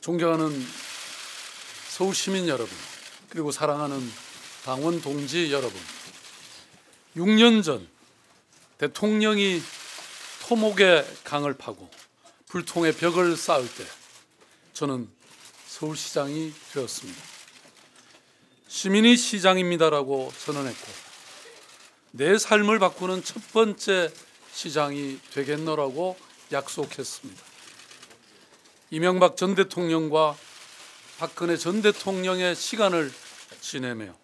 존경하는 서울 시민 여러분, 그리고 사랑하는 당원 동지 여러분, 6년 전 대통령이 토목의 강을 파고 불통의 벽을 쌓을 때 저는 서울시장이 되었습니다. 시민이 시장입니다라고 선언했고, 내 삶을 바꾸는 첫 번째 시장이 되겠노라고 약속했습니다. 이명박 전 대통령과 박근혜 전 대통령의 시간을 지내며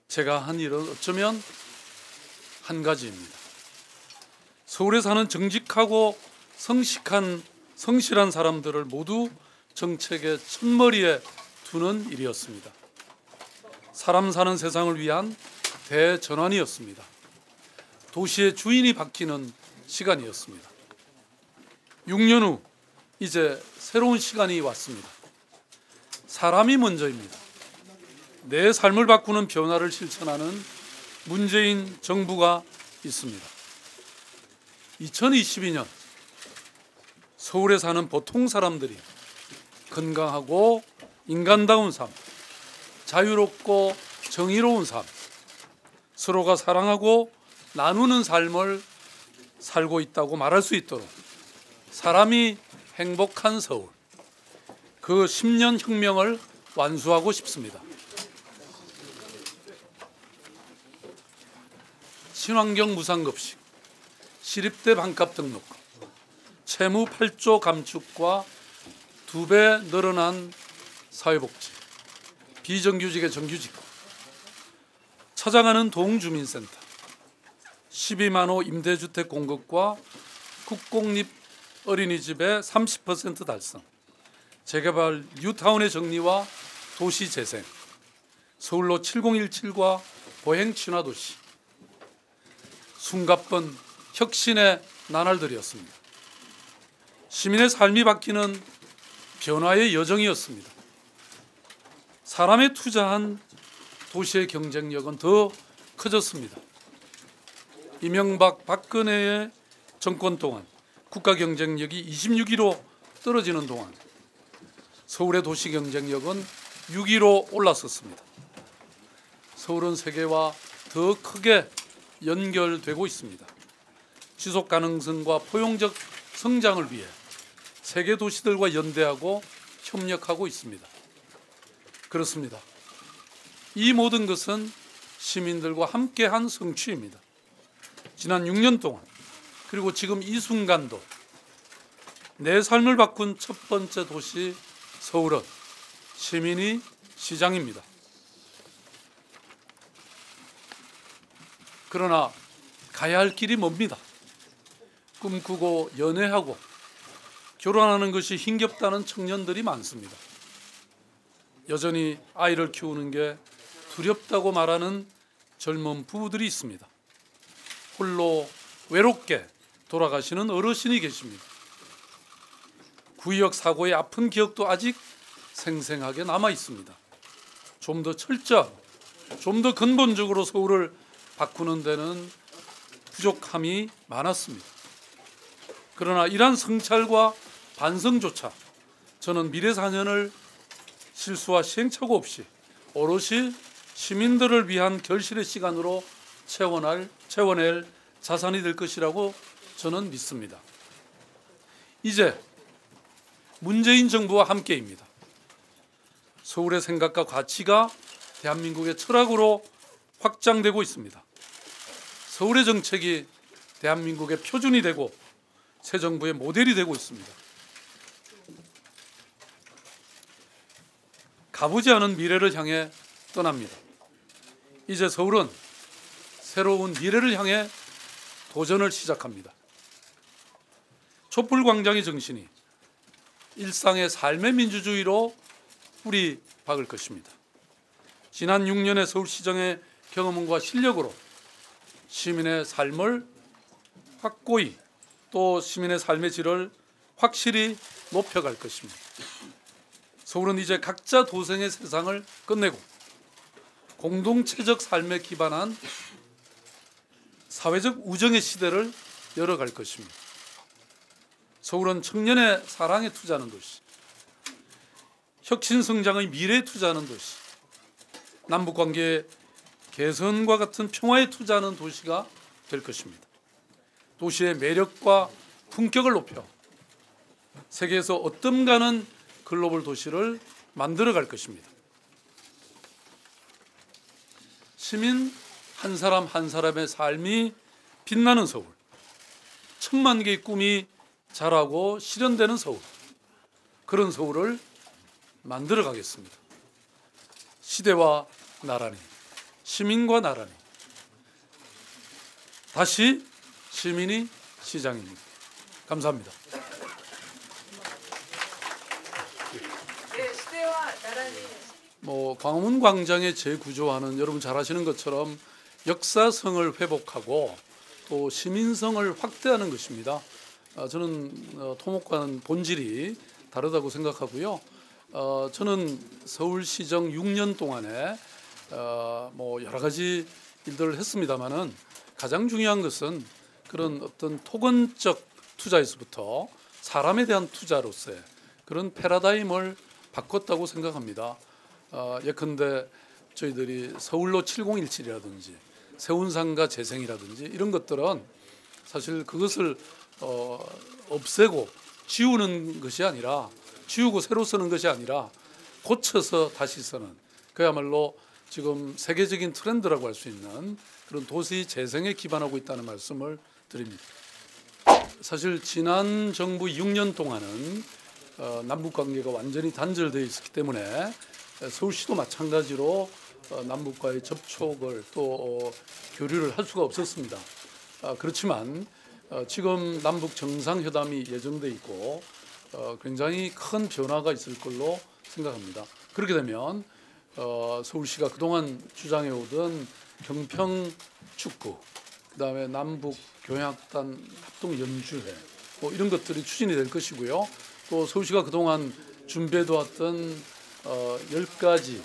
제가 한 일은 어쩌면 한 가지입니다. 서울에 사는 정직하고 성실한 사람들을 모두 정책의 첫머리에 두는 일이었습니다. 사람 사는 세상을 위한 대전환이었습니다. 도시의 주인이 바뀌는 시간이었습니다. 6년 후 이제 새로운 시간이 왔습니다. 사람이 먼저입니다. 내 삶을 바꾸는 변화를 실천하는 문재인 정부가 있습니다. 2022년 서울에 사는 보통 사람들이 건강하고 인간다운 삶, 자유롭고 정의로운 삶, 서로가 사랑하고 나누는 삶을 살고 있다고 말할 수 있도록 사람이 행복한 서울, 그 10년 혁명을 완수하고 싶습니다. 친환경 무상급식, 시립대 반값 등록금, 채무 8조 감축과 2배 늘어난 사회복지, 비정규직의 정규직, 찾아가는 동주민센터, 12만 호 임대주택 공급과 국공립 어린이집의 30% 달성, 재개발 뉴타운의 정리와 도시재생, 서울로 7017과 보행 친화도시, 숨가쁜 혁신의 나날들이었습니다. 시민의 삶이 바뀌는 변화의 여정이었습니다. 사람에 투자한 도시의 경쟁력은 더 커졌습니다. 이명박 박근혜의 정권 동안 국가 경쟁력이 26위로 떨어지는 동안 서울의 도시 경쟁력은 6위로 올랐었습니다. 서울은 세계와 더 크게 연결되고 있습니다. 지속 가능성과 포용적 성장을 위해 세계 도시들과 연대하고 협력하고 있습니다. 그렇습니다. 이 모든 것은 시민들과 함께한 성취입니다. 지난 6년 동안, 그리고 지금 이 순간도 내 삶을 바꾼 첫 번째 도시 서울은 시민이 시장입니다. 그러나 가야 할 길이 멉니다. 꿈꾸고 연애하고 결혼하는 것이 힘겹다는 청년들이 많습니다. 여전히 아이를 키우는 게 두렵다고 말하는 젊은 부부들이 있습니다. 홀로 외롭게 돌아가시는 어르신이 계십니다. 구의역 사고의 아픈 기억도 아직 생생하게 남아 있습니다. 좀 더 철저하고 좀 더 근본적으로 서울을 바꾸는 데는 부족함이 많았습니다. 그러나 이러한 성찰과 반성조차 저는 미래 4년을 실수와 시행착오 없이 오롯이 시민들을 위한 결실의 시간으로 채워낼 자산이 될 것이라고 저는 믿습니다. 이제 문재인 정부와 함께입니다. 서울의 생각과 가치가 대한민국의 철학으로 확장되고 있습니다. 서울의 정책이 대한민국의 표준이 되고 새 정부의 모델이 되고 있습니다. 가보지 않은 미래를 향해 떠납니다. 이제 서울은 새로운 미래를 향해 도전을 시작합니다. 촛불광장의 정신이 일상의 삶의 민주주의로 뿌리 박을 것입니다. 지난 6년의 서울시정의 경험과 실력으로 시민의 삶을 확고히, 또 시민의 삶의 질을 확실히 높여갈 것입니다. 서울은 이제 각자 도생의 세상을 끝내고 공동체적 삶에 기반한 사회적 우정의 시대를 열어갈 것입니다. 서울은 청년의 사랑에 투자하는 도시, 혁신성장의 미래에 투자하는 도시, 남북관계 개선과 같은 평화에 투자하는 도시가 될 것입니다. 도시의 매력과 품격을 높여 세계에서 어떤 글로벌 도시를 만들어갈 것입니다. 시민 한 사람 한 사람의 삶이 빛나는 서울, 1000만 개의 꿈이 자라고 실현되는 서울, 그런 서울을 만들어 가겠습니다. 시대와 나란히, 시민과 나란히. 다시 시민이 시장입니다. 감사합니다. 네, 시대와 나란히. 광화문 광장의 재구조화는 여러분 잘 아시는 것처럼 역사성을 회복하고 또 시민성을 확대하는 것입니다. 저는 토목과는 본질이 다르다고 생각하고요. 저는 서울시정 6년 동안에 여러 가지 일들을 했습니다만은 가장 중요한 것은 그런 어떤 토건적 투자에서부터 사람에 대한 투자로서의 그런 패러다임을 바꿨다고 생각합니다. 예컨대 저희들이 서울로 7017이라든지 세운상가 재생이라든지 이런 것들은 사실 그것을 없애고 지우는 것이 아니라, 지우고 새로 쓰는 것이 아니라 고쳐서 다시 쓰는, 그야말로 지금 세계적인 트렌드라고 할 수 있는 그런 도시 재생에 기반하고 있다는 말씀을 드립니다. 사실 지난 정부 6년 동안은 남북관계가 완전히 단절되어 있었기 때문에 서울시도 마찬가지로 남북과의 접촉을 또 교류를 할 수가 없었습니다. 그렇지만 지금 남북 정상회담이 예정돼 있고 굉장히 큰 변화가 있을 걸로 생각합니다. 그렇게 되면 서울시가 그동안 주장해오던 경평 축구, 그다음에 남북 교향악단 합동 연주회 이런 것들이 추진이 될 것이고요. 또 서울시가 그동안 준비해두었던 10가지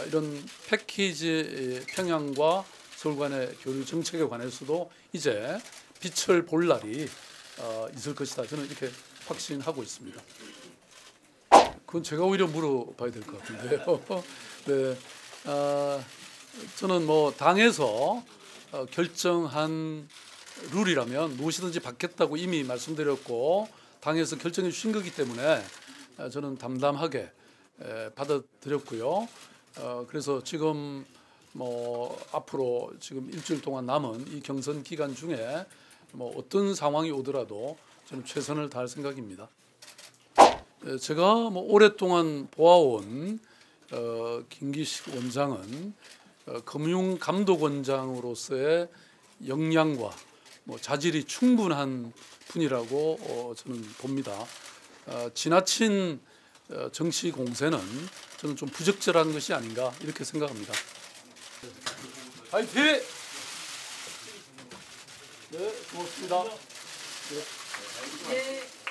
이런 패키지 평양과 서울 간의 교류 정책에 관해서도 이제 빛을 볼 날이 있을 것이다. 저는 이렇게 확신하고 있습니다. 그건 제가 오히려 물어봐야 될 것 같은데요. 네, 저는 당에서 결정한 룰이라면 무엇이든지 받겠다고 이미 말씀드렸고 당에서 결정해 주신 거기 때문에 저는 담담하게 받아들였고요. 그래서 지금 앞으로 지금 일주일 동안 남은 이 경선 기간 중에 어떤 상황이 오더라도 저는 최선을 다할 생각입니다. 제가 오랫동안 보아온 김기식 원장은 금융감독원장으로서의 역량과 자질이 충분한 분이라고 저는 봅니다. 지나친 정치 공세는 저는 좀 부적절한 것이 아닌가 이렇게 생각합니다. 화이팅! 네, 고맙습니다. 네. 네.